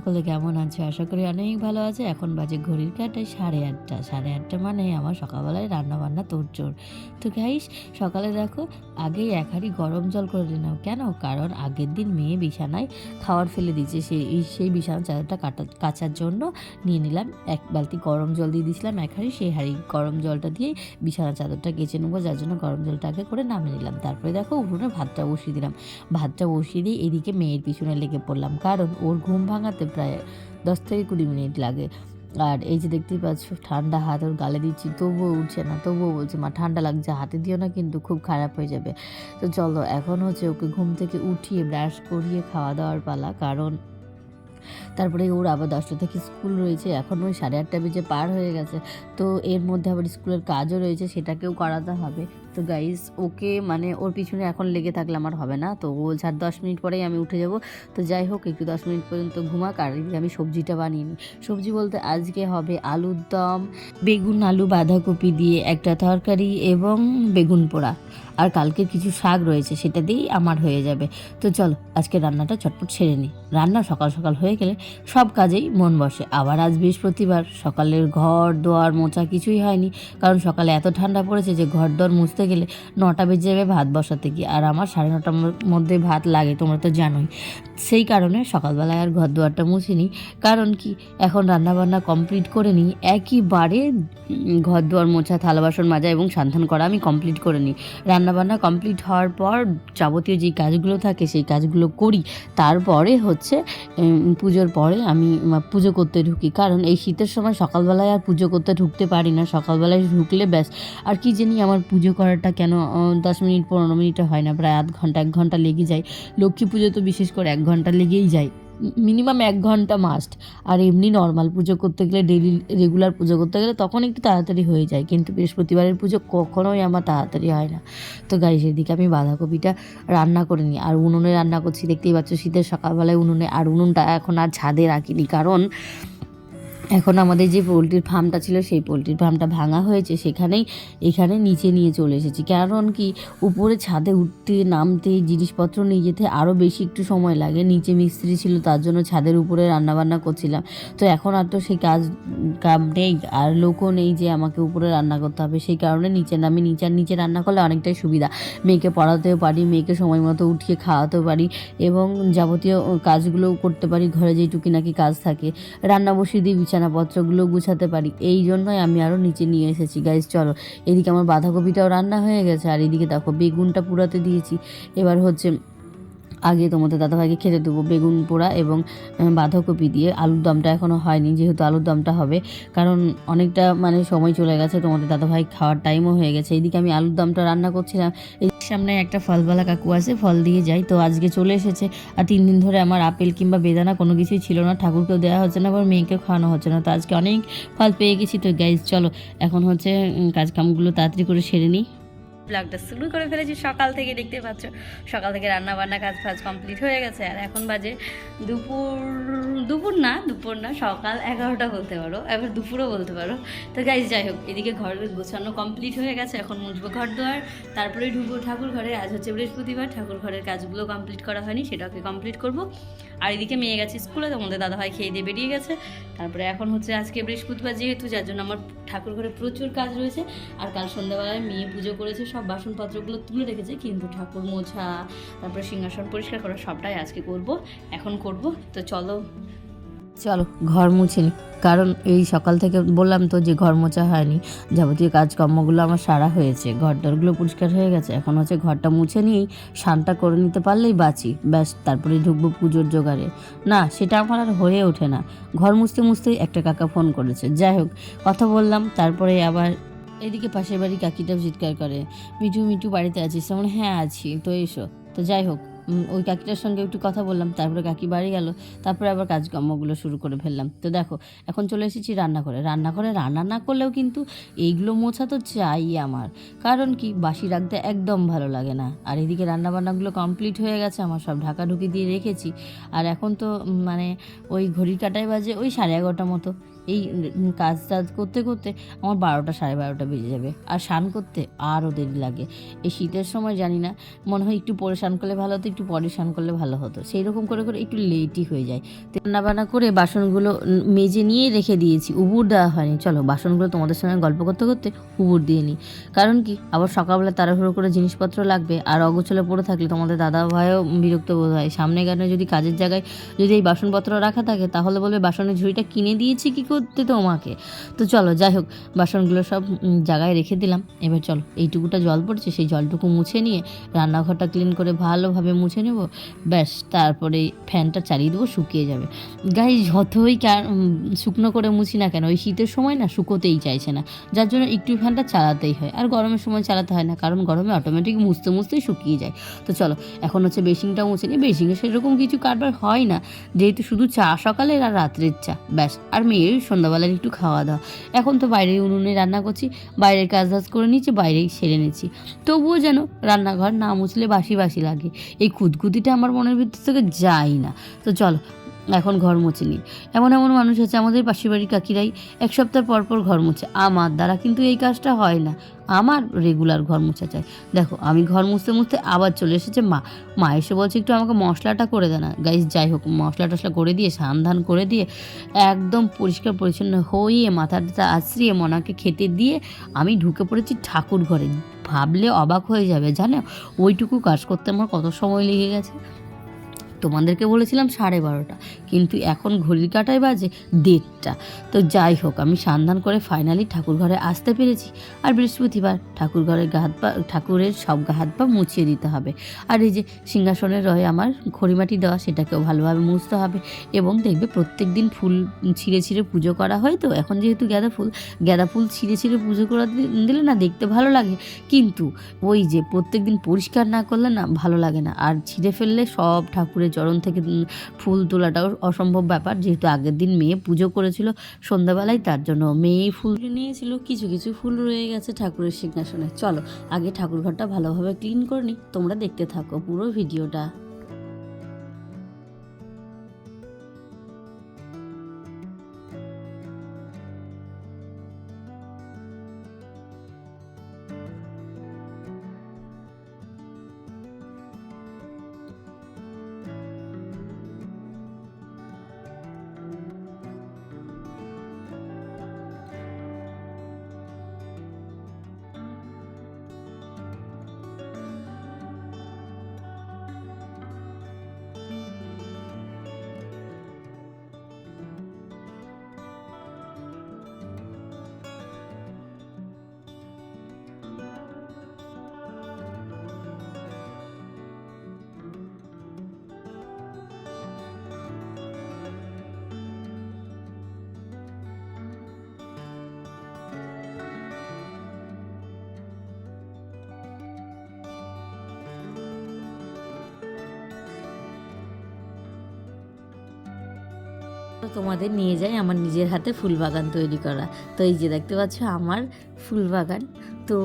সকলে কেমন আছে? আশা করি অনেক ভালো আছে। এখন বাজে ঘড়ির কাঁটায় 8:30। 8:30 মানে আমার সকালবেলায় রান্নাবান্না তোড়জোড়। তো গাইস, সকালে দেখো আগেই এক হাঁড়ি গরম জল করে নিলাম। কেন? কারণ আগের দিন মেয়ে বিছানায় খাবার ফেলে দিয়েছে। সেই বিছানার চাদরটা কাচার জন্য নিয়ে নিলাম এক বালতি গরম জল দিয়ে দিয়েছিলাম এক হাঁড়ি। সেই হাঁড়ি গরম জলটা দিয়ে বিছানার চাদরটা কেচে নেবো, যার জন্য গরম জলটা আগে করে নামিয়ে নিলাম। তারপরে দেখো উঠোনে ভাতটা বসিয়ে দিলাম। ভাতটা বসিয়ে দিয়ে এদিকে মেয়ের পিছনে লেগে পড়লাম, কারণ ওর ঘুম ভাঙাতে প্রায় 10 থেকে 20 মিনিট লাগে। আর এই যে দেখতেই পাচ্ছ ঠান্ডা হাত ওর গালে দিচ্ছি, তবুও উঠছে না, তবুও বলছে মা ঠান্ডা লাগছে, হাতে দিও না কিন্তু খুব খারাপ হয়ে যাবে। তো চলো এখন হচ্ছে ওকে ঘুম থেকে উঠিয়ে ব্রাশ করিয়ে খাওয়া দাওয়ার পালা, কারণ তারপরে ওর আবার 10টা থেকে স্কুল রয়েছে। এখন ওই 8:30 বেজে পার হয়ে গেছে। তো এর মধ্যে আবার স্কুলের কাজও রয়েছে, সেটাকেও করাতে হবে। তো গাইস, ওকে মানে ওর পিছনে এখন লেগে থাকলে আমার হবে না। তো ও বলছে আর 10 মিনিট পরেই আমি উঠে যাব। তো যাই হোক, একটু 10 মিনিট পর্যন্ত ঘুমাক, আর আমি সবজিটা বানিয়ে নিই। সবজি বলতে আজকে হবে আলুর দম, বেগুন আলু বাঁধাকপি দিয়ে একটা তরকারি এবং বেগুন পোড়া। আর কালকে কিছু শাক রয়েছে, সেটা দিয়েই আমার হয়ে যাবে। তো চলো আজকে রান্নাটা চটপট সেরে নিই। রান্না সকাল সকাল হয়ে গেলে সব কাজেই মন বসে। আবার আজ বৃহস্পতিবার, সকালের ঘর দোয়ার মোছা কিছুই হয়নি, কারণ সকালে এত ঠান্ডা পড়েছে যে ঘর দোয়ার মুছতে গেলে 9টা বেজে যাবে ভাত বসাতে গিয়ে। আর আমার 9:30টার মধ্যে ভাত লাগে, তোমরা তো জানোই। সেই কারণে সকালবেলায় আর ঘর দুয়ারটা মুছিনি। কারণ কি, এখন রান্নাবান্না কমপ্লিট করে নিই, একইবারে ঘর দুয়ার মোছা, থালা বাসন মাজা এবং সান্থান করা আমি কমপ্লিট করে নিই। রান্নাবান্না কমপ্লিট হওয়ার পর যাবতীয় যেই কাজগুলো থাকে সেই কাজগুলো করি। তারপরে হচ্ছে পুজোর পরে আমি পুজো করতে ঢুকি, কারণ এই শীতের সময় সকালবেলায় আর পুজো করতে ঢুকতে পারি না। সকালবেলায় ঢুকলে ব্যাস, আর কি জানি আমার পুজো করাটা কেন 10 মিনিট 15 মিনিটে হয় না, প্রায় আধ ঘন্টা 1 ঘন্টা লেগে যায়। লক্ষ্মী পুজো তো বিশেষ করে 1 ঘন্টা লেগেই যায়, মিনিমাম 1 ঘন্টা মাস্ট। আর এমনি নর্মাল পুজো করতে গেলে, ডেইলি রেগুলার পুজো করতে গেলে তখন একটু তাড়াতাড়ি হয়ে যায়, কিন্তু বৃহস্পতিবারের পুজো কখনোই আমার তাড়াতাড়ি হয় না। তো গাইস, এদিকে আমি বাঁধাকপিটা রান্না করে নিই, আর উনুনে রান্না করছি, দেখতেই পাচ্ছ শীতের সকালবেলায় উনুনে। আর উনুনটা এখন আর ছাদে রাখিনি, কারণ এখন আমাদের যে পোলট্রির ফার্মটা ছিল সেই পোলট্রির ফার্মটা ভাঙা হয়েছে, এখানে নিচে নিয়ে চলে এসেছি। কারণ কি, উপরে ছাদে উঠতে নামতে জিনিসপত্র নিয়ে যেতে আরও বেশি একটু সময় লাগে। নিচে মিস্ত্রি ছিল, তার জন্য ছাদের উপরে রান্নাবান্না করছিলাম। তো এখন আর তো সেই কাম নেই, আর লোকও নেই যে আমাকে উপরে রান্না করতে হবে। সেই কারণে নিচে নামি। নিচে রান্না করলে অনেকটাই সুবিধা, মেয়েকে পড়াতেও পারি, মেয়েকে সময় মতো উঠিয়ে খাওয়াতেও পারি এবং যাবতীয় কাজগুলোও করতে পারি। ঘরে যেটুকি নাকি কাজ থাকে, রান্না বসিয়ে দিয়ে বিছানাপত্রগুলো গুছাতে পারি। এই জন্যই আমি আরও নিচে নিয়ে এসেছি। গাইস চলো, এদিকে আমার বাঁধাকপিটাও রান্না হয়ে গেছে, আর এদিকে দেখো বেগুনটা পুরাতে দিয়েছি। এবার হচ্ছে আগে তোমাদের দাদাভাইকে খেতে দেবো বেগুন পোড়া এবং বাঁধাকপি দিয়ে। আলুর দমটা এখনও হয়নি, যেহেতু আলুর দমটা হবে, কারণ অনেকটা মানে সময় চলে গেছে, তোমাদের দাদাভাই খাওয়ার টাইমও হয়ে গেছে। এইদিকে আমি আলুর দমটা রান্না করছিলাম। এই সামনে একটা ফলওয়ালা কাকু আছে, ফল দিয়ে যাই। তো আজকে চলে এসেছে। আর 3 দিন ধরে আমার আপেল কিংবা বেদানা কোনো কিছুই ছিল না, ঠাকুরকেও দেওয়া হচ্ছে না, আবার মেয়েকেও খাওয়ানো হচ্ছে না। তো আজকে অনেক ফল পেয়ে গেছি। তো গাইজ চলো এখন হচ্ছে কাজকামগুলো তাড়াতাড়ি করে সেরে নিই। ব্লগটা শুরু করে ফেলেছি সকাল থেকে, দেখতে পাচ্ছ সকাল থেকে রান্না বান্না কাজ ফাজ কমপ্লিট হয়ে গেছে। আর এখন বাজে দুপুর না সকাল 11টা বলতে পারো, এবার দুপুরও বলতে পারো। তো গাইজ যাই হোক, এদিকে ঘর গোছানো কমপ্লিট হয়ে গেছে। এখন মুছবো ঘর দুয়ার, তারপরে ঢুকবো ঠাকুর ঘরে। আজ হচ্ছে বৃহস্পতিবার, ঠাকুর ঘরের কাজগুলো কমপ্লিট করা হয়নি, সেটাকে কমপ্লিট করব। আর এদিকে মেয়ে গেছে স্কুলে, তোমাদের দাদাভাই খেয়ে দিয়ে বেরিয়ে গেছে। তারপরে এখন হচ্ছে আজকে বৃহস্পতিবার যেহেতু, যার জন্য আমার ঠাকুর ঘরে প্রচুর কাজ রয়েছে। আর কাল সন্ধ্যাবেলায় মেয়ে পুজো করেছে, সব বাসনপত্রগুলো তুলে রেখেছে, কিন্তু ঠাকুর মোছা, তারপরে সিংহাসন পরিষ্কার করা সবটাই আজকে এখন করব। তো চলো ঘর মুছে নিই, কারণ এই সকাল থেকে বললাম তো যে ঘর মোছা হয়নি। যাবতীয় কাজকর্মগুলো আমার সারা হয়েছে, ঘর দরগুলো পরিষ্কার হয়ে গেছে। এখন হচ্ছে ঘরটা মুছে নিয়েই স্নানটা করে নিতে পারলেই বাঁচি, ব্যাস তারপরে ঢুকবো পুজোর জোগাড়ে। না, সেটা আমার আর হয়ে ওঠে না। ঘর মুছতে মুছতেই একটা কাকা ফোন করেছে, যাই হোক কথা বললাম। তারপরে আবার এদিকে পাশের বাড়ি কাকিটাও চিৎকার করে, মিঠু বাড়িতে আছিস? তেমন হ্যাঁ আছি, তো এসো। তো যাই হোক, ওই কাকিটার সঙ্গে একটু কথা বললাম, তারপরে কাকি বাড়ি গেল, তারপরে আবার কাজকর্মগুলো শুরু করে ফেললাম। তো দেখো এখন চলে এসেছি রান্নাঘরে। রান্না না করলেও কিন্তু এইগুলো মোছা তো চাই আমার, কারণ কি, বাসি রাখতে একদম ভালো লাগে না। আর এদিকে রান্নাবান্নাগুলো কমপ্লিট হয়ে গেছে আমার, সব ঢাকাঢুকি দিয়ে রেখেছি। আর এখন তো মানে ওই ঘড়ির কাঁটায় বাজে ওই 11:30 মতো। এই কাজ টাজ করতে করতে আমার 12টা 12:30 বেজে যাবে, আর স্নান করতে আরও দেরি লাগে। এই শীতের সময় জানি না, মনে হয় একটু পরে স্নান করলে ভালো হতো, একটু পরে স্নান করলে ভালো হতো, সেই রকম করে করে একটু লেটই হয়ে যায়। রান্নাবান্না করে বাসনগুলো মেজে নিয়ে রেখে দিয়েছি, উবুর দেওয়া হয়নি। চলো বাসনগুলো তোমাদের সঙ্গে গল্প করতে করতে উবুর দিয়ে নিই, কারণ কি আবার সকালবেলা তাড়াহুড়ো করে জিনিসপত্র লাগবে, আর অগোছালো পড়ে থাকলে তোমাদের দাদা ভাইও বিরক্ত বোধ হয়। সামনে গানে যদি কাজের জায়গায় যদি এই বাসনপত্র রাখা থাকে তাহলে বলবে বাসনের ঝুড়িটা কিনে দিয়েছি কি করতে তোমাকে। তো চলো যাই হোক, বাসনগুলো সব জায়গায় রেখে দিলাম। এবার চলো এইটুকুটা জল পড়ছে, সেই জলটুকু মুছে নিয়ে রান্নাঘরটা ক্লিন করে ভালোভাবে মুছে নেব, ব্যাস তারপরে ফ্যানটা চালিয়ে দেবো, শুকিয়ে যাবে। গায়ে যতই শুকনো করে মুছি না কেন, ওই শীতের সময় না শুকোতেই চাইছে না, যার জন্য একটু ফ্যানটা চালাতেই হয়। আর গরমের সময় চালাতে হয় না, কারণ গরমে অটোমেটিক মুছতে মুছতেই শুকিয়ে যায়। তো চলো এখন হচ্ছে বেসিংটাও মুছে নিই। বেসিংয়ে সেরকম কিছু কারবার হয় না, যেহেতু শুধু চা সকালের আর রাত্রের চা, ব্যাস। আর মেয়ের সন্ধ্যাবেলার একটু খাওয়া দাওয়া। এখন তো বাইরের উনুনে রান্না করছি, বাইরের কাজ টাজ করে নিচ্ছি, বাইরেই সেরে নিচ্ছি। তবুও যেন রান্নাঘর না মুছলে বাসি বাসি লাগে, এই খুঁতখুতিটা আমার মনের ভিতর থেকে যায় না। তো চলো এখন ঘর মুছে নিই। এমন এমন মানুষ আছে, আমাদের পাশের বাড়ির কাকিরাই 1 সপ্তাহ পর পর ঘর মুছে, আমার দ্বারা কিন্তু এই কাজটা হয় না। আমার রেগুলার ঘর মোছা চাই। দেখো আমি ঘর মুছতে মুছতে আবার চলে এসেছে মা এসে বলছে একটু আমাকে মশলাটা করে দে না। গাইস যাই হোক, মশলা টশলা করে দিয়ে স্নান ধান করে দিয়ে একদম পরিষ্কার পরিচ্ছন্ন হয়ে মাথাটা আছড়িয়ে মনাকে খেতে দিয়ে আমি ঢুকে পড়েছি ঠাকুর ঘরে। ভাবলে অবাক হয়ে যাবে, জানো ওইটুকু কাজ করতে আমার কত সময় লেগে গেছে। তোমাদেরকে বলেছিলাম 12:30, কিন্তু এখন ঘড়ির কাঁটায় বাজে 1:30। তো যাই হোক, আমি সন্ধান করে ফাইনালি ঠাকুর ঘরে আসতে পেরেছি। আর বৃহস্পতিবার ঠাকুর ঘরের ঠাকুরের সব হাত পা মুছিয়ে দিতে হবে। আর এই যে সিংহাসনের রয়ে আমার খড়িমাটি দেওয়া, সেটাকেও ভালোভাবে মুছতে হবে। এবং দেখবে প্রত্যেক দিন ফুল ছিঁড়ে ছিঁড়ে পুজো করা হয়। তো এখন যেহেতু গাঁদা ফুল ছিঁড়ে ছিঁড়ে পুজো করা দিলে না দেখতে ভালো লাগে, কিন্তু ওই যে প্রত্যেক দিন পরিষ্কার না করলে না ভালো লাগে না। আর ছিঁড়ে ফেললে সব ঠাকুরের চরণ থেকে ফুল তোলাটাও অসম্ভব ব্যাপার, যেহেতু আগের দিন মেয়ে পুজো করেছিল সন্ধ্যাবেলায়, তার জন্য মেয়েই ফুল নিয়েছিল। কিছু কিছু ফুল রয়ে গেছে ঠাকুরের সিংহাসনে। চলো আগে ঠাকুর ঘরটা ভালোভাবে ক্লিন করে নিই, তোমরা দেখতে থাকো পুরো ভিডিওটা। তো তোমাদের নিয়ে যাই আমার নিজের হাতে ফুল বাগান তৈরি করা। তো এই যে দেখতে পাচ্ছ আমার ফুল বাগান, তো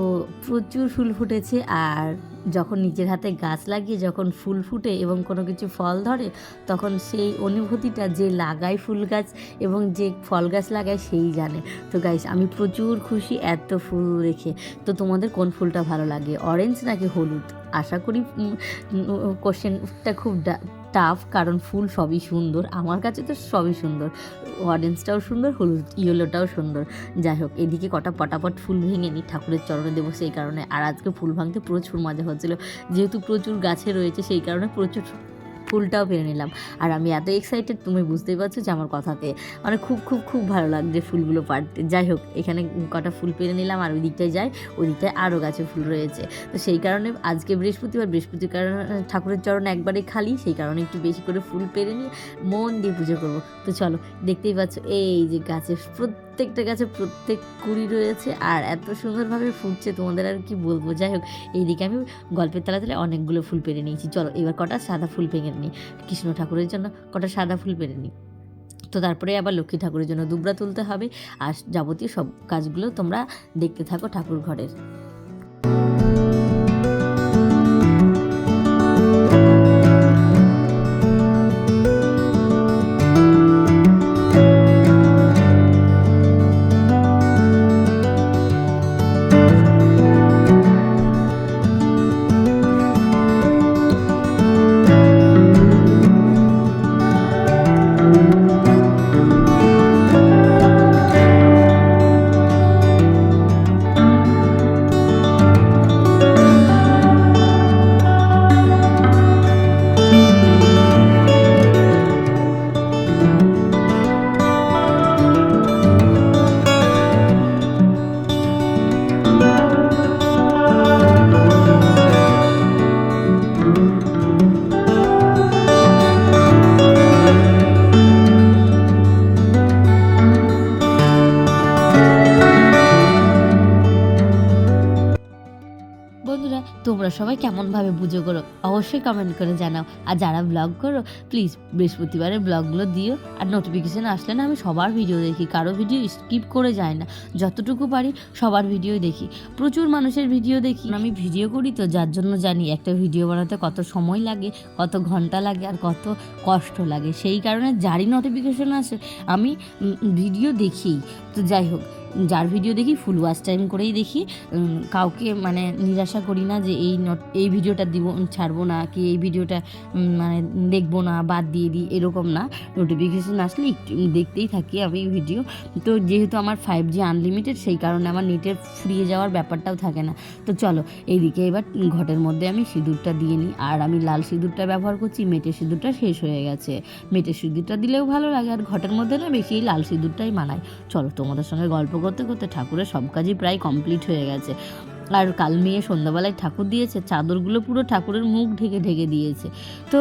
প্রচুর ফুল ফুটেছে। আর যখন নিজের হাতে গাছ লাগিয়ে যখন ফুল ফুটে এবং কোনো কিছু ফল ধরে, তখন সেই অনুভূতিটা যে লাগায় ফুল গাছ এবং যে ফল গাছ লাগায় সেই জানে। তো গাইস আমি প্রচুর খুশি এত ফুল দেখে। তো তোমাদের কোন ফুলটা ভালো লাগে, অরেঞ্জ নাকি হলুদ? আশা করি কোশ্চেনটা খুব টাফ, কারণ ফুল সবই সুন্দর, আমার কাছে তো সবই সুন্দর। অরেঞ্জটাও সুন্দর, হলুদ ইয়েলোটাও সুন্দর। যাই হোক, এদিকে কটা পটাপট ফুল ভেঙে নিই, ঠাকুরের চরণে দেবো সেই কারণে। আর আজকে ফুল ভাঙতে প্রচুর মজা হচ্ছিলো, যেহেতু প্রচুর গাছে রয়েছে সেই কারণে প্রচুর ফুলটাও পেরে নিলাম। আর আমি এত এক্সাইটেড, তুমি বুঝতেই পারছো যে আমার কথাতে মানে খুব খুব খুব ভালো লাগছে ফুলগুলো পাড়তে। যাই হোক, এখানে কটা ফুল পেরে নিলাম, আর ওই দিকটায় যাই, ওই দিকটায় আরও গাছে ফুল রয়েছে। তো সেই কারণে আজকে বৃহস্পতিবার কারণে ঠাকুরের চরণ একবারে খালি, সেই কারণে একটু বেশি করে ফুল পেরে নিয়ে মন দিয়ে পুজো করবো। তো চলো, দেখতেই পাচ্ছ এই যে গাছের প্রত্যেকটা গাছে প্রত্যেক কুড়ি রয়েছে, আর এত সুন্দরভাবে ফুটছে, তোমাদের আর কি বলবো। যাই হোক, এইদিকে আমি গল্পের তালে অনেকগুলো ফুল পেরে নিয়েছি। চলো এবার কটা সাদা ফুল ভেঙে নিই, কৃষ্ণ ঠাকুরের জন্য কটা সাদা ফুল পেরে নিই। তো তারপরে আবার লক্ষ্মী ঠাকুরের জন্য দুবরা তুলতে হবে। আর যাবতীয় সব কাজগুলো তোমরা দেখতে থাকো ঠাকুর ঘরের। তোমরা সবাই কেমনভাবে পুজো করো অবশ্যই কমেন্ট করে জানাও। আর যারা ব্লগ করো প্লিজ বৃহস্পতিবারের ব্লগগুলো দিও। আর নোটিফিকেশান আসলে না আমি সবার ভিডিও দেখি, কারো ভিডিও স্কিপ করে যায় না, যতটুকু পারি সবার ভিডিও দেখি, প্রচুর মানুষের ভিডিও দেখি। আমি ভিডিও করি তো, যার জন্য জানি একটা ভিডিও বানাতে কত সময় লাগে, কত ঘন্টা লাগে আর কত কষ্ট লাগে। সেই কারণে যারই নোটিফিকেশান আসে আমি ভিডিও দেখি। তো যাই হোক, যার ভিডিও দেখি ফুল ওয়াচ টাইম করেই দেখি, কাউকে মানে নিরাশা করি না যে এই ভিডিওটা ছাড়বো না, কি এই ভিডিওটা মানে দেখবো না, বাদ দিয়ে দিই, এরকম না। নোটিফিকেশান আসলে একটু দেখতেই থাকি আমি ভিডিও। তো যেহেতু আমার 5G আনলিমিটেড, সেই কারণে আমার নেটের ফুরিয়ে যাওয়ার ব্যাপারটাও থাকে না। তো চলো এইদিকে এবার ঘটের মধ্যে আমি সিঁদুরটা দিয়ে নিই। আর আমি লাল সিঁদুরটা ব্যবহার করছি, মেটের সিঁদুরটা শেষ হয়ে গেছে। মেটের সিঁদুরটা দিলেও ভালো লাগে, আর ঘটের মধ্যে না বেশি এই লাল সিঁদুরটাই মানায়। চলো তোমাদের সঙ্গে গল্প করতে করতে ঠাকুরের সব কাজই প্রায় কমপ্লিট হয়ে গেছে। আর কাল মেয়ে সন্ধ্যাবেলায় ঠাকুর দিয়েছে, চাদরগুলো পুরো ঠাকুরের মুখ ঢেকে ঢেকে দিয়েছে। তো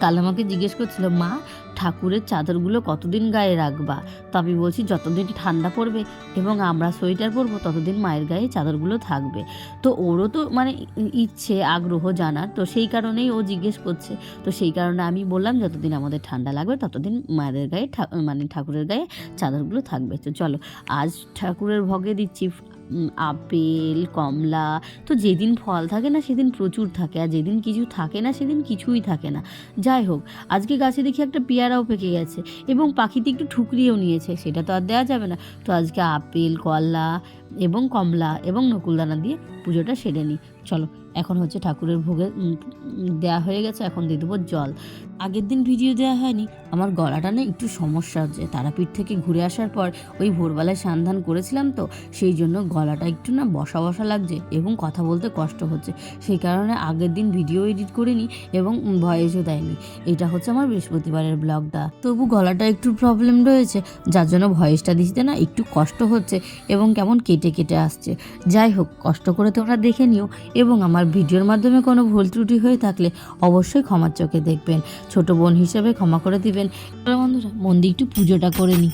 কাল আমাকে জিজ্ঞেস করছিল, মা ঠাকুরের চাদরগুলো কতদিন গায়ে রাখবা? তো আমি বলছি যতদিন ঠান্ডা পড়বে এবং আমরা সোয়েটার পরবো ততদিন মায়ের গায়ে চাদরগুলো থাকবে। তো ওরও তো মানে ইচ্ছে আগ্রহ জানার, তো সেই কারণেই ও জিজ্ঞেস করছে। তো সেই কারণে আমি বললাম যতদিন আমাদের ঠান্ডা লাগবে ততদিন মায়ের গায়ে মানে ঠাকুরের গায়ে চাদরগুলো থাকবে। তো চলো আজ ঠাকুরের ভোগে দিচ্ছি আপেল, কমলা। তো যেদিন ফল থাকে না সেদিন প্রচুর থাকে, আর যেদিন কিছু থাকে না সেদিন কিছুই থাকে না। যাই হোক, আজকে গাছে দেখি একটা পেয়ারাও পেকে গেছে এবং পাখিতে একটু ঠুকরিয়েও নিয়েছে, সেটা তো আর দেওয়া যাবে না। তো আজকে আপেল, কলা এবং কমলা এবং নকুলদানা দিয়ে পুজোটা সেরে নিই। চলো এখন হচ্ছে ঠাকুরের ভোগে দেওয়া হয়ে গেছে, এখন দিয়ে দেবো জল। আগের দিন ভিডিও দেওয়া হয়নি, আমার গলাটা না একটু সমস্যা হচ্ছে। তারাপীঠ থেকে ঘুরে আসার পর ওই ভোরবেলায় স্নান করেছিলাম, তো সেই জন্য গলাটা একটু না বসা বসা লাগছে এবং কথা বলতে কষ্ট হচ্ছে। সেই কারণে আগের দিন ভিডিও এডিট করিনি এবং ভয়েসও দেয়নি। এটা হচ্ছে আমার বৃহস্পতিবারের ব্লগটা। তবু গলাটা একটু প্রবলেম রয়েছে, যার জন্য ভয়েসটা দিতে না একটু কষ্ট হচ্ছে এবং কেমন কেটে কেটে আসছে। যাই হোক, কষ্ট করে তোমরা দেখে নিও এবং আমার ভিডিওর মাধ্যমে কোনো ভুল ত্রুটি হয়ে থাকলে অবশ্যই ক্ষমার চোখে দেখবেন, ছোট বোন হিসেবে ক্ষমা করে দিবেন। বন্ধুরা মন দিয়ে একটু পুজোটা করে নিই।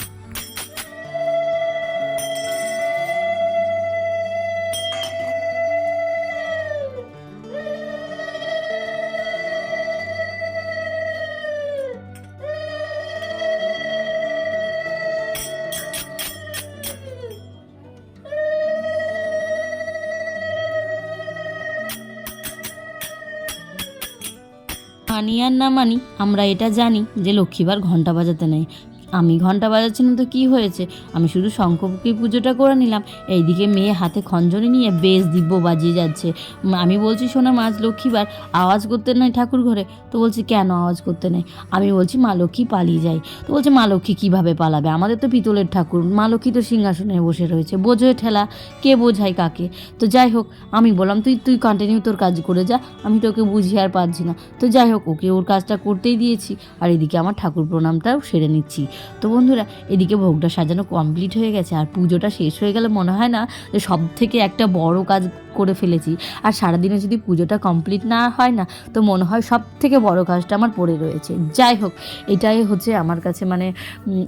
মানি আর না মানি, আমরা এটা জানি যে লক্ষ্মীবার ঘন্টা বাজাতে নেই। আমি ঘন্টা বাজাচ্ছি না তো কী হয়েছে, আমি শুধু শঙ্খপুকি পুজোটা করে নিলাম। এইদিকে মেয়ে হাতে খঞ্জনি নিয়ে বেশ দিব্য বাজিয়ে যাচ্ছে। আমি বলছি শোনা মাছ লক্ষ্মীবার আওয়াজ করতে নেই ঠাকুর ঘরে। তো বলছি কেন আওয়াজ করতে নেই? আমি বলছি মা লক্ষ্মী পালিয়ে যায়। তো বলছে মা লক্ষ্মী কীভাবে পালাবে, আমাদের তো পিতলের ঠাকুর, মা লক্ষ্মী তো সিংহাসনে বসে রয়েছে, বোঝোয় ঠেলা, কে বোঝায় কাকে? তো যাই হোক, আমি বললাম তুই কন্টিনিউ তোর কাজ করে যা, আমি তোকে বুঝিয়ে আর পারছি না। তো যাই হোক, ওকে ওর কাজটা করতেই দিয়েছি, আর এদিকে আমার ঠাকুর প্রণামটাও সেরে নিচ্ছি। তো বন্ধুরা এদিকে ভোগটা সাজানো কমপ্লিট হয়ে গেছে, আর পুজোটা শেষ হয়ে গেলে মনে হয় না যে সব থেকে একটা বড় কাজ করে ফেলেছি। আর সারাদিনে যদি পুজোটা কমপ্লিট না হয় না, তো মনে হয় সব থেকে বড় কাজটা আমার পড়ে রয়েছে। যাই হোক, এটাই হচ্ছে আমার কাছে মানে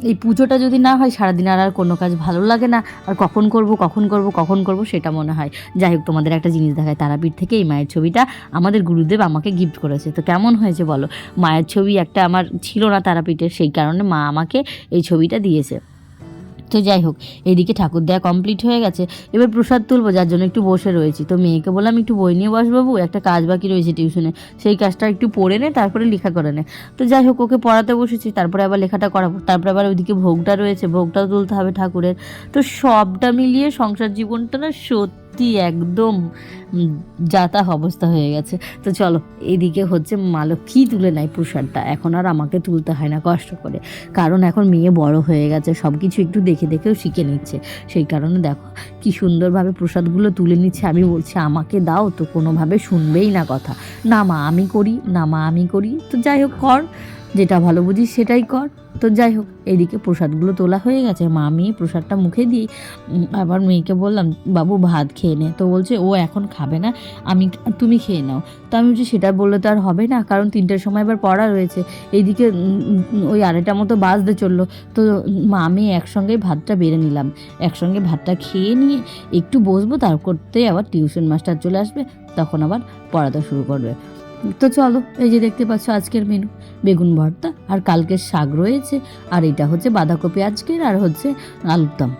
এই পুজোটা যদি না হয় সারাদিন আর কোনো কাজ ভালো লাগে না, আর কখন করব সেটা মনে হয়। যাই হোক, তোমাদের একটা জিনিস দেখায়, তারাপীঠ থেকে এই মায়ের ছবিটা আমাদের গুরুদেব আমাকে গিফট করেছে। তো কেমন হয়েছে বলো? মায়ের ছবি একটা আমার ছিল না তারাপীঠের, সেই কারণে মা আমাকে এই ছবিটা দিয়েছে। তো যাই হোক, এইদিকে ঠাকুর দেওয়া কমপ্লিট হয়ে গেছে, এবার প্রসাদ তুলবো, যার জন্য একটু বসে রয়েছি। তো মেয়েকে বললাম একটু বই নিয়ে বসবাবু, একটা কাজ বাকি রয়েছে টিউশনে, সেই কাজটা একটু পড়ে নে, তারপরে লেখা করে নে। তো যাই হোক, ওকে পড়াতে বসেছি, তারপরে আবার লেখাটা করাবো, তারপরে আবার ওইদিকে ভোগটা রয়েছে, ভোগটাও তুলতে হবে ঠাকুরের। তো সবটা মিলিয়ে সংসার জীবনটা না সত্যি একদম যাতা অবস্থা হয়ে গেছে। তো চলো, এদিকে হচ্ছে মা লক্ষ্মী তুলে নেয় প্রসাদটা, এখন আর আমাকে তুলতে হয় না কষ্ট করে, কারণ এখন মেয়ে বড় হয়ে গেছে, সব কিছু একটু দেখে দেখেও শিখে নিচ্ছে। সেই কারণে দেখো কি সুন্দরভাবে প্রসাদগুলো তুলে নিচ্ছে। আমি বলছি আমাকে দাও, তো কোনোভাবে শুনবেই না কথা, না মা আমি করি, না মা আমি করি। তো যাই হোক কর, যেটা ভালো বুঝিস সেটাই কর। তো যাই হোক, এইদিকে প্রসাদগুলো তোলা হয়ে গেছে, মা মেয়ে প্রসাদটা মুখে দিয়ে আবার মেয়েকে বললাম বাবু ভাত খেয়ে নে। তো বলছে ও এখন খাবে না, তুমি খেয়ে নাও। তো আমি বলছি সেটা বললে তো আর হবে না, কারণ 3টের সময় এবার পড়া রয়েছে। এইদিকে ওই 2:30 মতো বাজতে চললো। তো মা মেয়ে একসঙ্গেই ভাতটা বেড়ে নিলাম, একসঙ্গে ভাতটা খেয়ে নিয়ে একটু বসবো, তার করতে আবার টিউশন মাস্টার চলে আসবে, তখন আবার পড়াতে শুরু করবে। তো চলো, এই যে দেখতে পাচ্ছ আজকের মেনু, বেগুন ভর্তা আর কালকের শাক রয়েছে, আর এটা হচ্ছে বাঁধাকপি আজকের, আর হচ্ছে আলুর দম।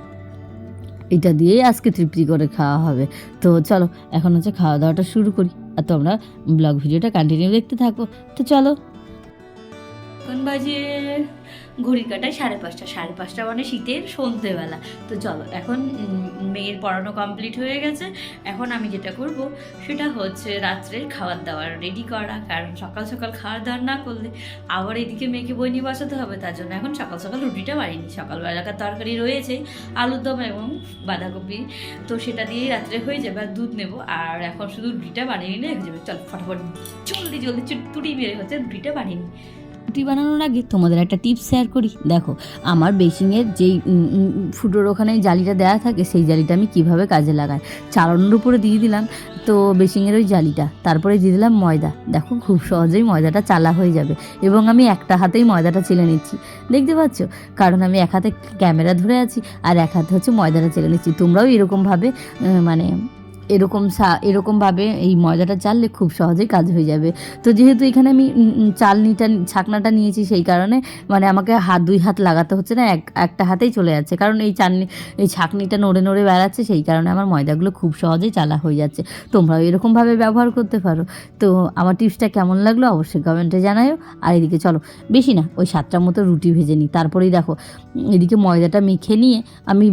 এটা দিয়েই আজকে তৃপ্তি করে খাওয়া হবে। তো চলো এখন হচ্ছে খাওয়া দাওয়াটা শুরু করি, আর তোমরা ব্লগ ভিডিওটা কন্টিনিউ দেখতে থাকো। তো চলো, এখন বাজে ঘড়ির কাটায় 5:30, 5:30 মানে শীতের সন্ধ্যেবেলা। তো চলো এখন মেয়ের পড়ানো কমপ্লিট হয়ে গেছে। এখন আমি যেটা করব সেটা হচ্ছে রাত্রের খাবার দাবার রেডি করা, কারণ সকাল সকাল খাওয়ার দাওয়ার না করলে আবার এদিকে মেয়েকে বই নিয়ে বসাতে হবে। তার জন্য এখন সকাল সকাল রুটিটা বাড়িনি, সকালবেলাকার তরকারি রয়েছে আলুর দম এবং বাঁধাকপি, তো সেটা দিয়েই রাত্রে হয়ে যাবে, আর দুধ নেবো, আর এখন শুধু রুটিটা বানিয়ে নিলে হয়ে যাবে। চল ফটাফট জলদি জলদি তুড়ি মেরে হচ্ছে রুটিটা বানিয়ে নিই। রুটি বানানোর আগে তোমাদের একটা টিপস শেয়ার করি। দেখো, আমার বেসিংয়ের যেই ফুটোর ওখানে জালিটা দেওয়া থাকে, সেই জালিটা আমি কিভাবে কাজে লাগাই। চালানোর উপরে দিয়ে দিলাম তো বেসিংয়ের ওই জালিটা, তারপরে দিয়ে দিলাম ময়দা। দেখো খুব সহজেই ময়দাটা চালা হয়ে যাবে, এবং আমি একটা হাতেই ময়দাটা চেলে নিচ্ছি, দেখতে পাচ্ছ, কারণ আমি এক হাতে ক্যামেরা ধরে আছি আর এক হাতে হচ্ছে ময়দাটা চেলে নিচ্ছি। তোমরাও এরকমভাবে মানে এরকমভাবে এই ময়দাটা চাললে খুব সহজেই কাজ হয়ে যাবে। তো যেহেতু এখানে আমি ছাকনাটা নিয়েছি, সেই কারণে মানে আমাকে দুই হাত লাগাতে হচ্ছে না, একটা হাতেই চলে যাচ্ছে, কারণ এই ছাকনিটা নড়ে নড়ে বেড়াচ্ছে, সেই কারণে আমার ময়দাগুলো খুব সহজেই চালা হয়ে যাচ্ছে। তোমরাও এরকমভাবে ব্যবহার করতে পারো। তো আমার টিপসটা কেমন লাগলো অবশ্যই কমেন্টে জানাও। আর এদিকে চলো, বেশি না, ওই 7টার মতো রুটি ভেজে নিই। তারপরেই দেখো এদিকে ময়দাটা মেখে নিয়ে আমি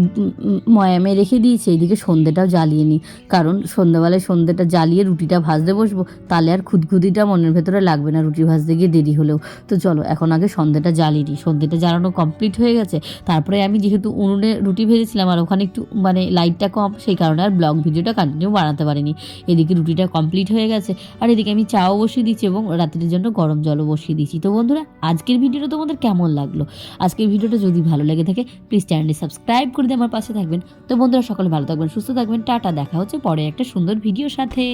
ময়ামে রেখে দিয়েছি, এইদিকে সন্ধ্যেটাও জ্বালিয়ে নিই, কারণ সন্ধ্যাবেলায় সন্ধ্যেটা জ্বালিয়ে রুটিটা ভাজতে বসবো, তাহলে আর খুঁতখুঁতিটা মনের ভেতরে লাগবে না রুটি ভাজতে গিয়ে দেরি হলেও। তো চলো এখন আগে সন্ধ্যেটা জ্বালিয়ে দিই। সন্ধ্যেটা জ্বালানো কমপ্লিট হয়ে গেছে। তারপরে আমি যেহেতু উনুনে রুটি ভেজেছিলাম আর ওখানে একটু মানে লাইটটা কম, সেই কারণে আর ব্লগ ভিডিওটা কন্টিনিউ বানাতে পারিনি। এদিকে রুটিটা কমপ্লিট হয়ে গেছে, আর এদিকে আমি চাও বসিয়ে দিচ্ছি এবং রাত্রের জন্য গরম জলও বসিয়ে দিচ্ছি। তো বন্ধুরা, আজকের ভিডিওটা তোমাদের কেমন লাগলো? আজকের ভিডিওটা যদি ভালো লেগে থাকে প্লিজ চ্যানেলটি সাবস্ক্রাইব করে দিয়ে আমার পাশে থাকবেন। তো বন্ধুরা, সকলে ভালো থাকবেন, সুস্থ থাকবেন, টাটা, দেখা হচ্ছে পরে একটা সুন্দর ভিডিওর সাথে।